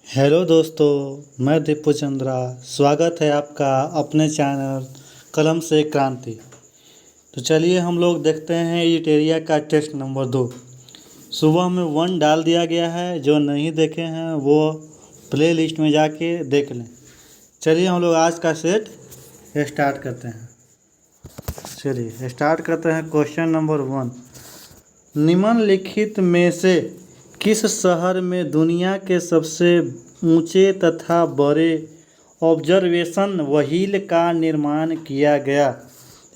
Hello दोस्तों, मैं दीपू चंद्रा। स्वागत है आपका अपने चैनल कलम से क्रांति। तो चलिए हम लोग देखते हैं इटेरिया का टेस्ट नंबर 2। सुबह में 1 डाल दिया गया है, जो नहीं देखे हैं वो प्ले लिस्ट में जाके देख लें। चलिए हम लोग आज का सेट स्टार्ट करते हैं। चलिए स्टार्ट करते हैं क्वेश्चन नंबर 1। निम्नलिखित में से किस शहर में दुनिया के सबसे ऊंचे तथा बड़े ऑब्जर्वेशन व्हील का निर्माण किया गया?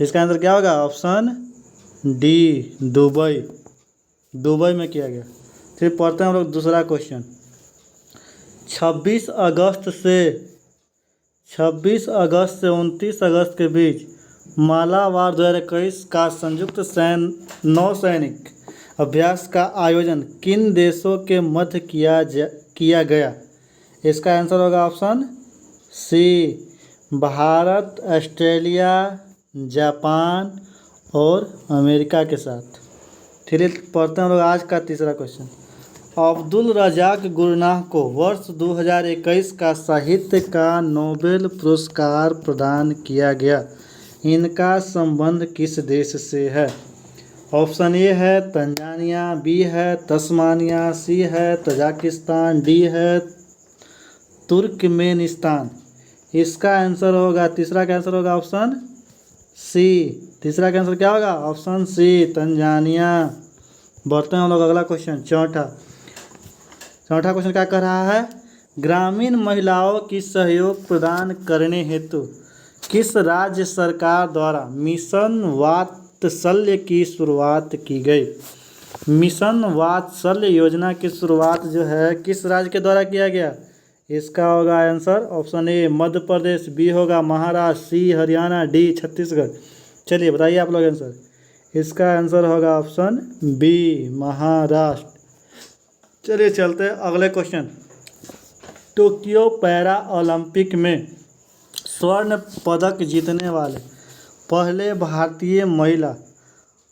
इसका आंसर क्या होगा? Option D, Dubai. दुबई में किया गया। फिर पढ़ते हैं हम लोग दूसरा क्वेश्चन। 26 अगस्त से 29 अगस्त के बीच मालाबार 2021 का संयुक्त नौसैनिक अभ्यास का आयोजन किन देशों के मध्य किया गया? इसका आंसर होगा option C, Bharat, Australia, Japan और अमेरिका के साथ। चलिए पढ़ते हैं लोग आज का तीसरा क्वेश्चन। अब्दुल रज़ाक गुरनाह को वर्ष 2021 का साहित्य का नोबेल पुरस्कार प्रदान किया गया। इनका संबंध किस देश से है? ऑप्शन ए है तंजानिया, बी है तस्मानिया, सी है तजाकिस्तान, डी है तुर्कमेनिस्तान। इसका आंसर होगा, तीसरा का आंसर होगा ऑप्शन सी। तीसरा का आंसर क्या होगा? Option C, Tanzania. बढ़ते हैं हम लोग अगला क्वेश्चन, चौथा क्वेश्चन क्या कह रहा है? ग्रामीण महिलाओं की सहयोग प्रदान करने हेतु किस राज्य सरकार द्वारा मिशन वात्सल्य की शुरुआत की गई? मिशन वात्सल्य योजना की शुरुआत जो है किस राज्य के द्वारा किया गया? इसका होगा answer option A, Madhya Pradesh, B होगा महाराष्ट्र, सी हरियाणा, डी छत्तीसगढ़। चलिए बताइए आप लोग आंसर। इसका आंसर होगा ऑप्शन बी, महाराष्ट्र। चलिए चलते हैं अगले क्वेश्चन। टोक्यो पैरा ओलंपिक में स्वर्ण पदक जीतने वाले पहले भारतीय महिला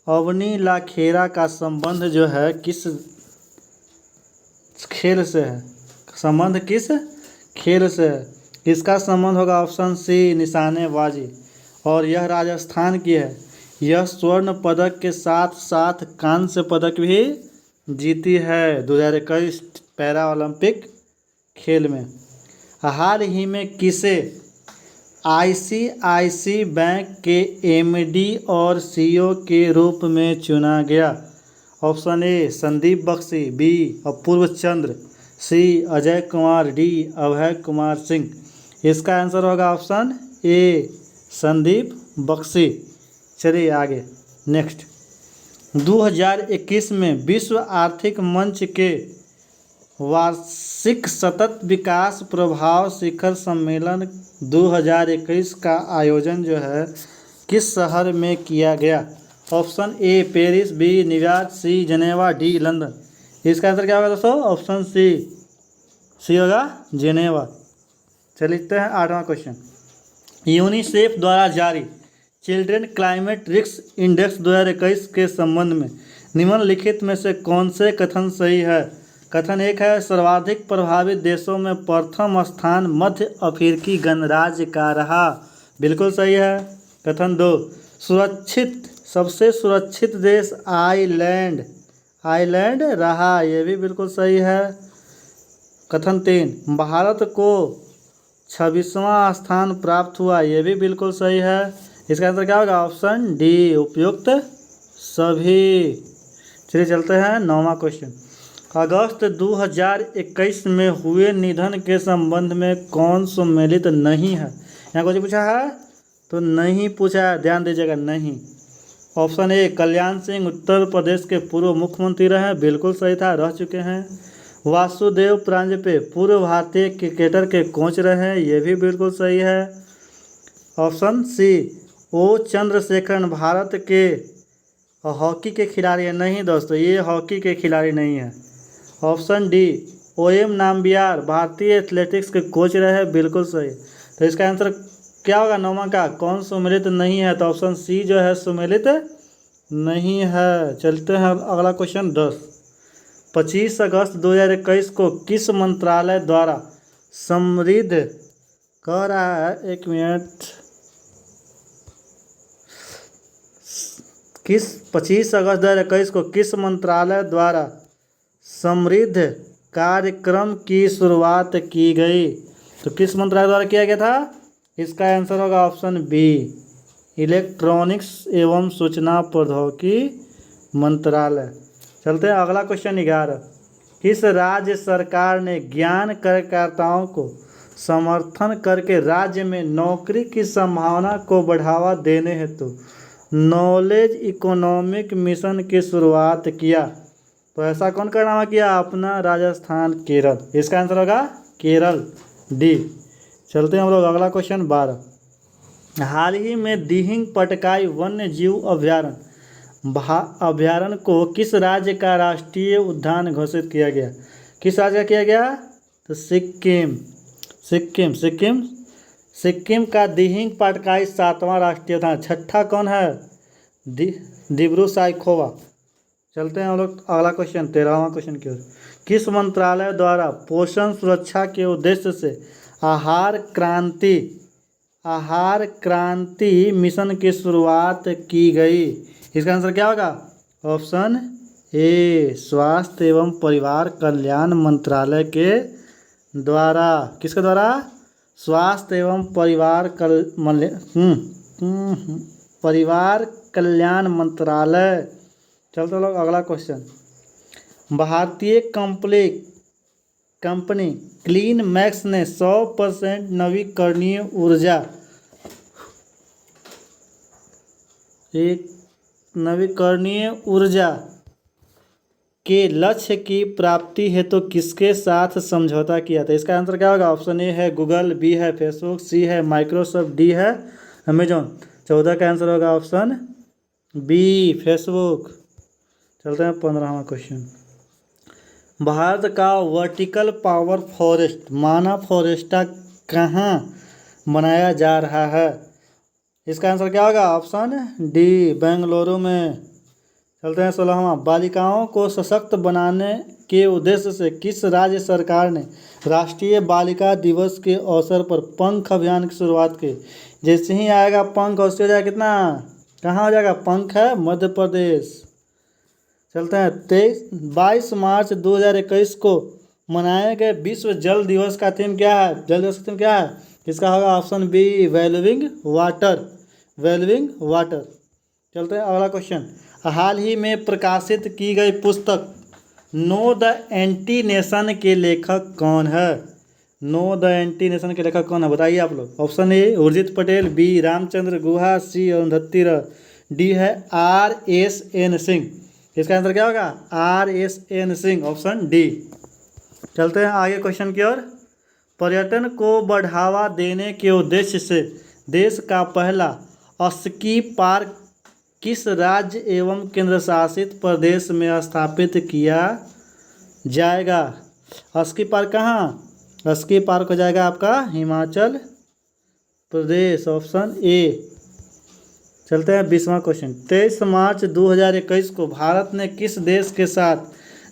अवनी लाखेरा का संबंध जो है किस खेल से है? संबंध किस खेल से है? इसका संबंध होगा ऑप्शन सी, निशानेबाजी। और यह राजस्थान की है। यह स्वर्ण पदक के साथ साथ कांस्य पदक भी जीती है 2021 पैरा ओलंपिक खेल में। हाल ही में किसे आईसीआईसी बैंक के एमडी और सीईओ के रूप में चुना गया? Option A, Sandeep Bakhshi, B, Apoorva Chandra, C, Ajay Kumar, D, Abhay Kumar Singh. इसका आंसर होगा ऑप्शन ए, संदीप बख्शी। चलिए आगे नेक्स्ट। 2021 में विश्व आर्थिक मंच के वार्षिक सतत विकास प्रभाव शिखर सम्मेलन 2021 का आयोजन जो है किस शहर में किया गया? Option A, Paris, B, New York, C, Geneva, D, London. इसका आंसर क्या होगा दोस्तों? ऑप्शन सी होगा जेनेवा। चलिए हैं 8वां क्वेश्चन। यूनिसेफ द्वारा जारी चिल्ड्रेन क्लाइमेट रिस्क इंडेक्स 2021 के संबंध में निम्नलिखित में से कौन से कथन सही है? कथन 1 है सर्वाधिक प्रभावित देशों में प्रथम स्थान मध्य अफ्रीकी गणराज्य का रहा। बिल्कुल सही है। कथन 2, सबसे सुरक्षित देश आइलैंड रहा। ये भी बिल्कुल सही है। कथन 3, भारत को 26वां स्थान प्राप्त हुआ। ये भी बिल्कुल सही है। इसका आंसर क्या होगा? ऑप्शन डी, उपयुक्त सभी। चलिए चलते हैं 9वां क्वेश्चन। अगस्त 2021 में हुए निधन के संबंध में कौन सम्मिलित नहीं है? यहाँ कुछ पूछा है तो नहीं पूछा है, ध्यान दीजिएगा, नहीं। ऑप्शन ए, कल्याण सिंह उत्तर प्रदेश के पूर्व मुख्यमंत्री रहे। बिल्कुल सही था, रह चुके हैं। वासुदेव प्रांजपे पूर्व भारतीय क्रिकेटर के कोच रहे। ये भी बिल्कुल सही है। ऑप्शन सी, ओ चंद्रशेखरन भारत के हॉकी के खिलाड़ी है। नहीं दोस्तों, ये हॉकी के खिलाड़ी नहीं है। ऑप्शन डी, ओएम नाम्बियार भारतीय एथलेटिक्स के कोच रहे। बिल्कुल सही। तो इसका आंसर क्या होगा 9वां का? कौन सम्मिलित नहीं है? तो ऑप्शन सी जो है सम्मिलित नहीं है। चलते हैं अगला क्वेश्चन 10। 25 अगस्त 2021 को किस मंत्रालय द्वारा समृद्ध कह रहा है, एक मिनट, किस 25 अगस्त 2021 को किस मंत्रालय द्वारा समृद्ध कार्यक्रम की शुरुआत की गई? तो किस मंत्रालय द्वारा किया गया था? इसका आंसर होगा ऑप्शन बी, इलेक्ट्रॉनिक्स एवं सूचना प्रौद्योगिकी मंत्रालय। चलते हैं अगला क्वेश्चन 11। किस राज्य सरकार ने ज्ञान कार्यकर्ताओं को समर्थन करके राज्य में नौकरी की संभावना को बढ़ावा देने हेतु नॉलेज इकोनॉमिक मिशन की शुरुआत किया? तो ऐसा कौन करनामा किया? अपना राजस्थान, केरल। इसका आंसर होगा केरल, डी। चलते हैं हम लोग अगला क्वेश्चन 12। हाल ही में दिहिंग पटकाई वन्य जीव अभ्यारण्य को किस राज्य का राष्ट्रीय उद्यान घोषित किया गया? किस राज्य का किया गया? तो सिक्किम। सिक्किम का दिहिंग पटकाई 7वां राष्ट्रीय उद्यान। छठा कौन है? दिब्रू साइखोवा। चलते हैं हम लोग अगला क्वेश्चन 13वां क्वेश्चन की ओर। किस मंत्रालय द्वारा पोषण सुरक्षा के उद्देश्य से आहार क्रांति मिशन की शुरुआत की गई? इसका आंसर क्या होगा? ऑप्शन ए, स्वास्थ्य एवं परिवार कल्याण मंत्रालय के द्वारा। किसके द्वारा? स्वास्थ्य एवं परिवार कल्याण मंत्रालय। चलते लोग अगला क्वेश्चन। भारतीय कंपनी क्लीन मैक्स ने 100% नवीकरणीय ऊर्जा के लक्ष्य की प्राप्ति हेतु किसके साथ समझौता किया था? इसका आंसर क्या होगा? ऑप्शन ए है गूगल, बी है फेसबुक, सी है माइक्रोसॉफ्ट, डी है अमेजॉन। 14 का आंसर होगा ऑप्शन बी, फेसबुक। चलते हैं 15वां क्वेश्चन। भारत का वर्टिकल पावर फॉरेस्ट माना फॉरेस्टा कहाँ बनाया जा रहा है? इसका आंसर क्या होगा? ऑप्शन डी, बेंगलुरु में। चलते हैं 16वां। बालिकाओं को सशक्त बनाने के उद्देश्य से किस राज्य सरकार ने राष्ट्रीय बालिका दिवस के अवसर पर पंख अभियान की शुरुआत की? जैसे ही आएगा पंख, उससे हो जाएगा कितना, कहाँ हो जाएगा? पंख है मध्य प्रदेश। चलते हैं 22 मार्च 2021 को मनाए गए विश्व जल दिवस का थीम क्या है? जल दिवस का थीम क्या है? इसका होगा ऑप्शन बी, वैल्यूइंग वाटर। चलते हैं अगला क्वेश्चन। हाल ही में प्रकाशित की गई पुस्तक नो द एंटी नेशन के लेखक कौन है? नो द एंटी नेशन के लेखक कौन है, बताइए आप लोग। Option A Urjit Patel, B Ramachandra Guha, C Arundhati Roy, D है RSN सिंह। इसका आंसर क्या होगा? RSN Singh, option D. चलते हैं आगे क्वेश्चन की ओर। पर्यटन को बढ़ावा देने के उद्देश्य से देश का पहला स्की पार्क किस राज्य एवं केंद्र शासित प्रदेश में स्थापित किया जाएगा? स्की पार्क कहाँ? स्की पार्क हो जाएगा आपका हिमाचल प्रदेश, ऑप्शन ए। चलते हैं 20वां क्वेश्चन। 23 मार्च 2021 को भारत ने किस देश के साथ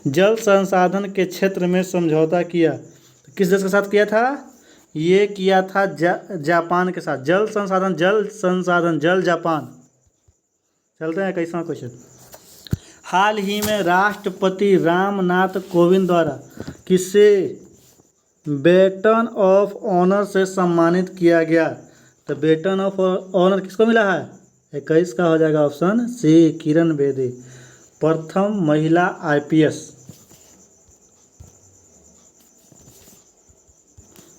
जल संसाधन के क्षेत्र में समझौता किया? तो किस देश के साथ किया था? ये किया था जापान के साथ। जल संसाधन जापान। चलते हैं 21वां क्वेश्चन। हाल ही में राष्ट्रपति रामनाथ कोविंद द्वारा किसे बेटन ऑफ ऑनर से सम्मानित किया गया? तो बेटन ऑफ ऑनर किसको मिला है? 21 का हो जाएगा ऑप्शन सी, किरण बेदी, प्रथम महिला IPS।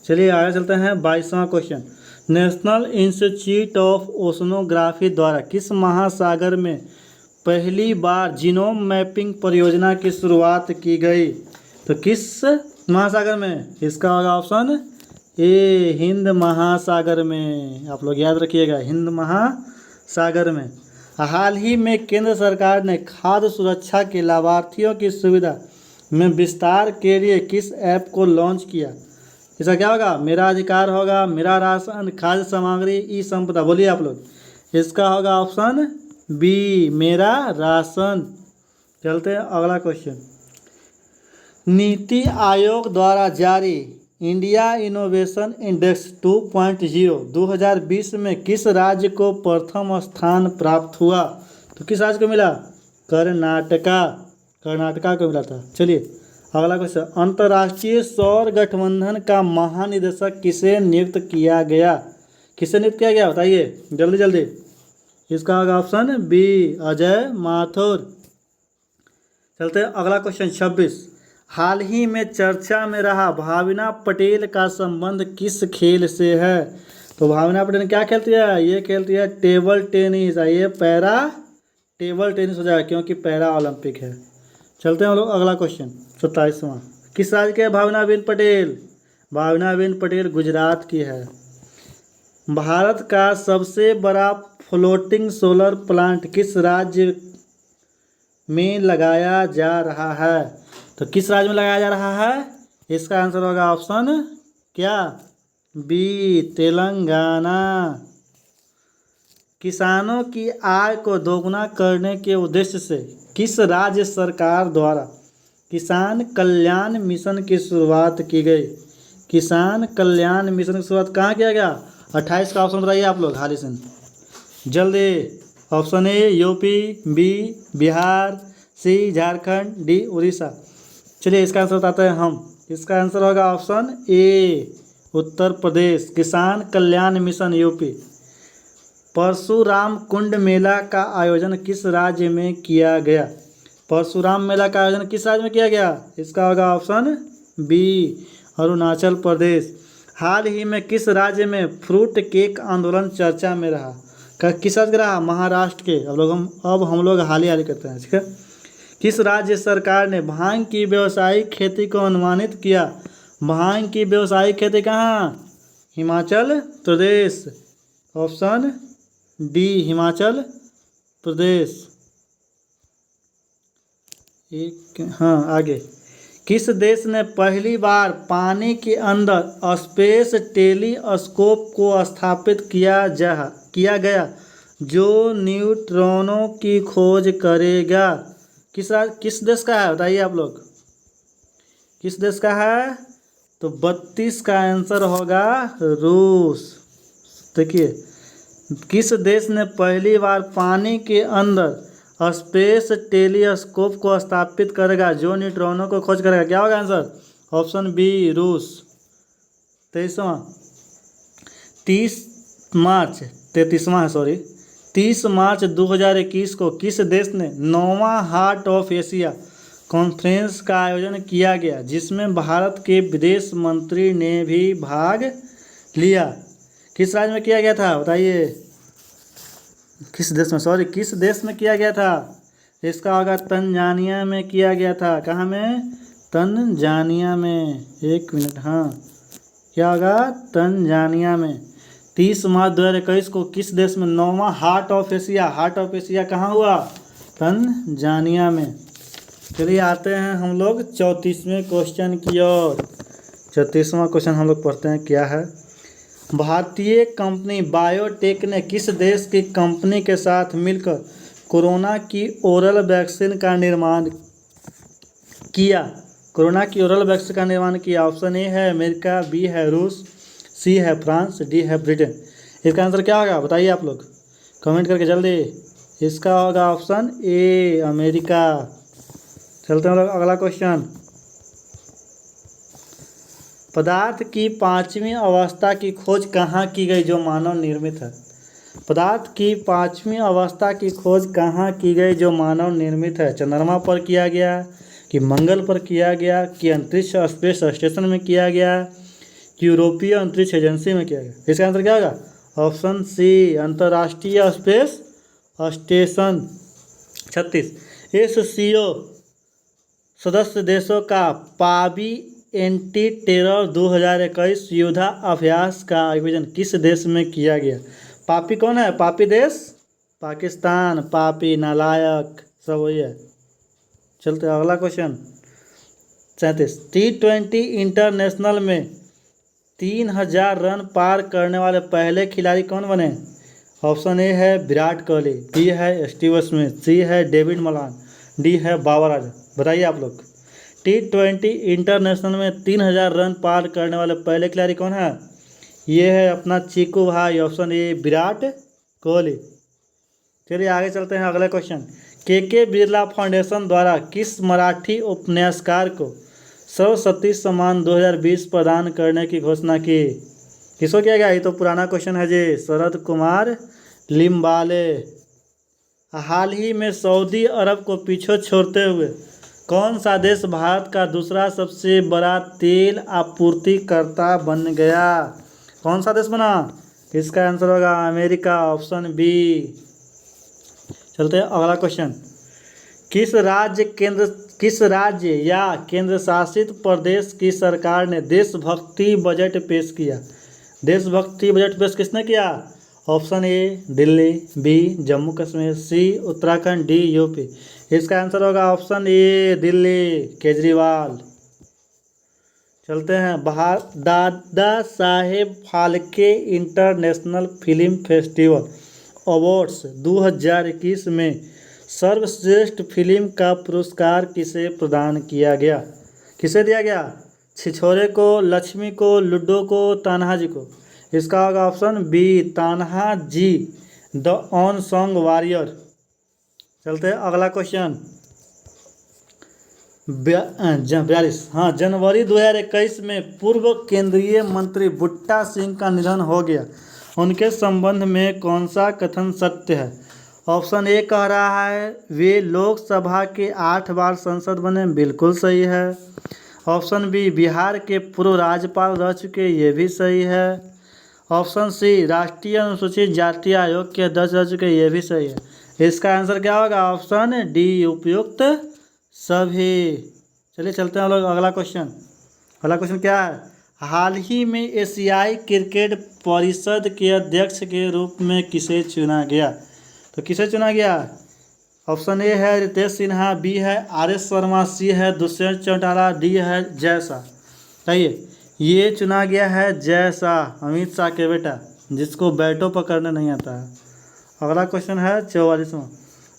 चलिए आगे चलते हैं 22वां question. National institute of oceanography द्वारा किस महासागर में पहली बार जीनोम मैपिंग परियोजना की शुरुआत की गई? तो किस महासागर में? इसका होगा ऑप्शन ए, हिंद महासागर में। आप लोग याद रखिएगा, हिंद महासागर में। हाल ही में केंद्र सरकार ने खाद्य सुरक्षा के लाभार्थियों की सुविधा में विस्तार के लिए किस ऐप को लॉन्च किया? इसका क्या होगा? मेरा अधिकार होगा, मेरा राशन, खाद्य सामग्री, ई संपदा। बोलिए आप लोग। इसका होगा ऑप्शन बी, मेरा राशन। चलते हैं अगला क्वेश्चन। नीति आयोग द्वारा जारी इंडिया इनोवेशन इंडेक्स 2.0 2020 में किस राज्य को प्रथम स्थान प्राप्त हुआ? तो किस राज्य को मिला? कर्नाटका को मिला था। चलिए अगला क्वेश्चन, अंतर्राष्ट्रीय सौर गठबंधन का महानिदेशक किसे नियुक्त किया गया? किसे नियुक्त किया गया बताइए जल्दी जल्दी। इसका होगा ऑप्शन बी, अजय माथुर। चलते हैं अगला क्वेश्चन 26, हाल ही में चर्चा में रहा भावना पटेल का संबंध किस खेल से है? तो भावना पटेल क्या खेलती है? ये खेलती है टेबल टेनिस। ये पैरा टेबल टेनिस हो जाएगा क्योंकि पैरा ओलंपिक है। चलते हैं हम लोग अगला क्वेश्चन 27वां, किस राज्य के है भावनाबेन पटेल? भावनाबेन पटेल गुजरात की है। भारत का सबसे बड़ा फ्लोटिंग सोलर प्लांट किस राज्य में लगाया जा रहा है? तो किस राज्य में लगाया जा रहा है? इसका आंसर होगा ऑप्शन क्या? बी, तेलंगाना। किसानों की आय को दोगुना करने के उद्देश्य से किस राज्य सरकार द्वारा किसान कल्याण मिशन की शुरुआत की गई? किसान कल्याण मिशन की शुरुआत कहाँ किया गया? 28 का ऑप्शन बताइए आप लोग हाल ही से जल्दी। Option A UP, B Bihar, C Jharkhand, D Orissa. चलिए इसका आंसर बताते हैं हम। इसका आंसर होगा ऑप्शन ए, उत्तर प्रदेश। किसान कल्याण मिशन यूपी। परशुराम कुंड मेला का आयोजन किस राज्य में किया गया? परशुराम मेला का आयोजन किस राज्य में किया गया? इसका होगा ऑप्शन बी, अरुणाचल प्रदेश। हाल ही में किस राज्य में फ्रूट केक आंदोलन चर्चा में रहा? किस राज्य का रहा? महाराष्ट्र के। अब हम लोग हाल ही करते हैं, ठीक है। किस राज्य सरकार ने भांग की व्यावसायिक खेती को अनुमानित किया? भांग की व्यावसायिक खेती कहाँ? हिमाचल प्रदेश। Option D, Himachal Pradesh. आगे, किस देश ने पहली बार पानी के अंदर स्पेस टेलीस्कोप को स्थापित किया गया जो न्यूट्रॉनों की खोज करेगा? किस देश का है बताइए आप लोग, किस देश का है? तो 32 का आंसर होगा रूस। देखिए, किस देश ने पहली बार पानी के अंदर स्पेस टेलीस्कोप को स्थापित करेगा जो न्यूट्रॉनों को खोज करेगा? क्या होगा आंसर? ऑप्शन बी, रूस। 30 मार्च 2021 को किस देश ने 9वां हार्ट ऑफ एशिया कॉन्फ्रेंस का आयोजन किया गया जिसमें भारत के विदेश मंत्री ने भी भाग लिया? किस राज्य में किया गया था बताइए? किस देश में किया गया था? इसका होगा तंजानिया में किया गया था। कहाँ में? तंजानिया में। एक मिनट, क्या होगा? तंजानिया में। 30 मार्च 2021 को किस देश में 9वां हार्ट ऑफ एशिया कहाँ हुआ? तंजानिया में। चलिए आते हैं हम लोग 34वें क्वेश्चन की ओर। 34वां क्वेश्चन हम लोग पढ़ते हैं, क्या है? भारतीय कंपनी बायोटेक ने किस देश की कंपनी के साथ मिलकर कोरोना की ओरल वैक्सीन का निर्माण किया? ऑप्शन ए है अमेरिका, बी है रूस, सी है फ्रांस, डी है ब्रिटेन। इसका आंसर क्या होगा बताइए आप लोग कमेंट करके जल्दी। इसका होगा ऑप्शन ए, अमेरिका। चलते हैं लोग अगला क्वेश्चन। पदार्थ की 5वीं अवस्था की खोज कहाँ की गई जो मानव निर्मित है? पदार्थ की 5वीं अवस्था की खोज कहाँ की गई जो मानव निर्मित है? चंद्रमा पर किया गया, कि मंगल पर किया गया, कि अंतरिक्ष स्पेस स्टेशन में किया गया, कि यूरोपीय अंतरिक्ष एजेंसी में किया गया? इसका आंसर क्या होगा? ऑप्शन सी, अंतर्राष्ट्रीय स्पेस स्टेशन। 36, एससीओ सदस्य देशों का पाबी एंटी टेरर 2021 युद्ध अभ्यास का आयोजन किस देश में किया गया? पापी कौन है? पापी देश पाकिस्तान। पापी, नालायक, सब वही है। चलते अगला क्वेश्चन 37, T20 इंटरनेशनल में 3000 रन पार करने वाले पहले खिलाड़ी कौन बने? ऑप्शन ए है विराट कोहली, बी है स्टीव स्मिथ, सी है डेविड मलान, डी है बाबर आजम। बताइए आप लोग। T20 इंटरनेशनल में 3000 रन पार करने वाले पहले खिलाड़ी कौन है? ये है अपना चीकू भाई, ऑप्शन ए विराट कोहली। चलिए आगे चलते हैं अगले क्वेश्चन। के बिरला फाउंडेशन द्वारा किस मराठी उपन्यासकार को सरस्वती सम्मान 2020 प्रदान करने की घोषणा की? किसको किया गया? ये तो पुराना क्वेश्चन है जी, शरद कुमार लिम्बाले। हाल ही में सऊदी अरब को पीछे छोड़ते हुए कौन सा देश भारत का दूसरा सबसे बड़ा तेल आपूर्तिकर्ता बन गया? कौन सा देश बना? इसका आंसर होगा अमेरिका, ऑप्शन बी। चलते हैं अगला क्वेश्चन। किस राज्य या केंद्र शासित प्रदेश की सरकार ने देशभक्ति बजट पेश किया? देशभक्ति बजट पेश किसने किया? Option A Delhi, B Jammu Kashmir, C Uttarakhand, D UP. इसका आंसर होगा ऑप्शन ए दिल्ली, केजरीवाल। चलते हैं Dada Saheb Phalke international film festival awards 2021 में सर्वश्रेष्ठ फिल्म का पुरस्कार किसे प्रदान किया गया? किसे दिया गया? छिछोरे को, लक्ष्मी को, लुड्डो को, तान्हा जी को। इसका होगा option B Tanhaji, the unsung warrior. चलते हैं अगला क्वेश्चन। 42। हाँ, जनवरी 2021 में पूर्व केंद्रीय मंत्री बूटा सिंह का निधन हो गया। उनके संबंध में कौन सा कथन सत्य है? ऑप्शन ए कह रहा है वे लोकसभा के 8 बार सांसद बने, बिल्कुल सही है। ऑप्शन बी बिहार के पूर्व राज्यपाल रह चुके, ये भी सही है। ऑप्शन सी राष्ट्रीय अनुसूचित जाति आयोग के अध्यक्ष रह चुके, ये भी सही है। इसका आंसर क्या होगा? ऑप्शन डी उपयुक्त सभी। चलिए चलते हैं हम लोग अगला क्वेश्चन। अगला क्वेश्चन क्या है? हाल ही में एशियाई क्रिकेट परिषद के अध्यक्ष के रूप में किसे चुना गया? तो किसे चुना गया? ऑप्शन ए है रितेश सिन्हा, बी है RS शर्मा, सी है दुष्यंत चौटाला, डी है जय शाह। सही, ये चुना गया है जय शाह, अमित शाह के बेटा, जिसको बैटो पकड़ने नहीं आता है। अगला क्वेश्चन है 44वां।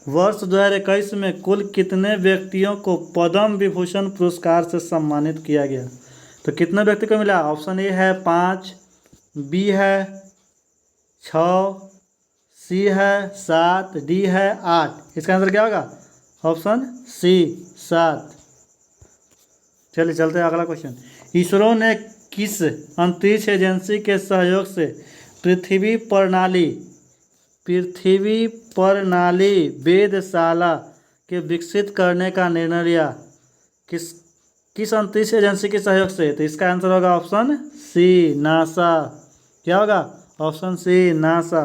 वर्ष 2021 में कुल कितने व्यक्तियों को पद्म विभूषण पुरस्कार से सम्मानित किया गया? तो कितने व्यक्ति को मिला? ऑप्शन ए है 5, बी है 6, सी है 7, डी है 8। इसका आंसर क्या होगा? Option C 7। चलिए चलते हैं अगला क्वेश्चन। इसरो ने किस अंतरिक्ष एजेंसी के सहयोग से पृथ्वी प्रणाली वेधशाला के विकसित करने का निर्णय लिया? किस अंतरिक्ष एजेंसी के सहयोग से? तो इसका आंसर होगा ऑप्शन सी नासा। क्या होगा? Option C NASA.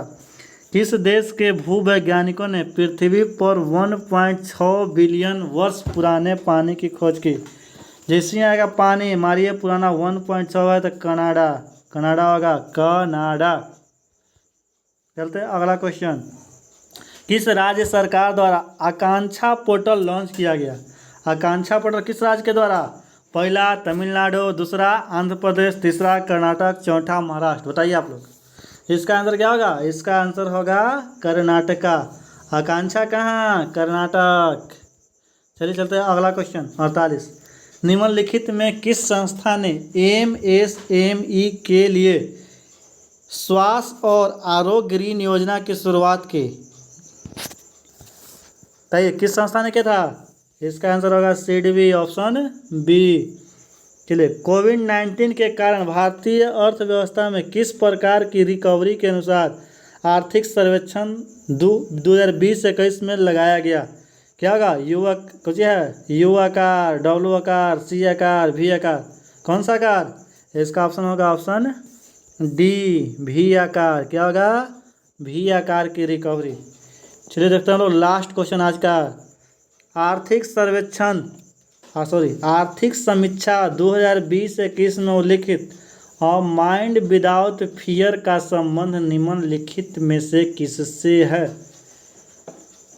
किस देश के भूवैज्ञानिकों ने पृथ्वी पर 1.6 बिलियन वर्ष पुराने पानी की खोज की? जैसे ही आएगा पानी मारिए पुराना 1.6 है तो कनाडा होगा, कनाडा। चलते हैं अगला क्वेश्चन। किस राज्य सरकार द्वारा आकांक्षा पोर्टल लॉन्च किया गया? आकांक्षा पोर्टल किस राज्य के द्वारा? पहला तमिलनाडु, दूसरा आंध्र प्रदेश, तीसरा कर्नाटक, चौथा महाराष्ट्र। बताइए आप लोग, इसका आंसर क्या होगा? इसका आंसर होगा कर्नाटका। आकांक्षा कहाँ? कर्नाटक। चलिए चलते हैं अगला क्वेश्चन 48। निम्नलिखित में किस संस्था ने MSME के लिए स्वास्थ्य और आरोग्य ऋण योजना की शुरुआत की? बताइए किस संस्था ने किया था? इसका आंसर होगा सिडबी, ऑप्शन बी। चलिए, कोविड-19 के कारण भारतीय अर्थव्यवस्था में किस प्रकार की रिकवरी के अनुसार आर्थिक सर्वेक्षण 2020-21 में लगाया गया? क्या होगा? युवक कुछ है, यू आकार, डब्ल्यू आकार, सी आकार, भी आकार। कौन सा आकार? इसका ऑप्शन होगा ऑप्शन डी भी आकार। क्या होगा? भी आकार की रिकवरी। चलिए देखते हैं हम लोग लास्ट क्वेश्चन आज का। आर्थिक समीक्षा 2020-21 में उल्लिखित और माइंड विदाउट फियर का संबंध निम्नलिखित में से किससे है?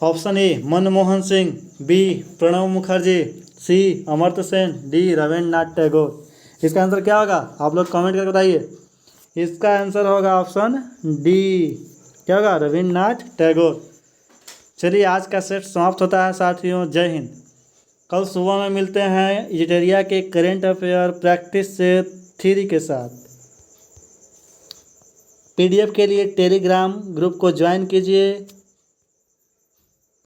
Option A Manmohan Singh, B Pranab Mukherjee, C Amartya Sen, D Rabindranath Tagore. इसका आंसर क्या होगा? आप लोग कमेंट करके बताइए। इसका आंसर होगा ऑप्शन डी। क्या होगा? रविन्द्रनाथ टैगोर। चलिए आज का सेट समाप्त होता है साथियों। जय हिंद। कल सुबह में मिलते हैं इजिटेरिया के करेंट अफेयर प्रैक्टिस से थ्योरी के साथ। पीडीएफ के लिए टेलीग्राम ग्रुप को ज्वाइन कीजिए।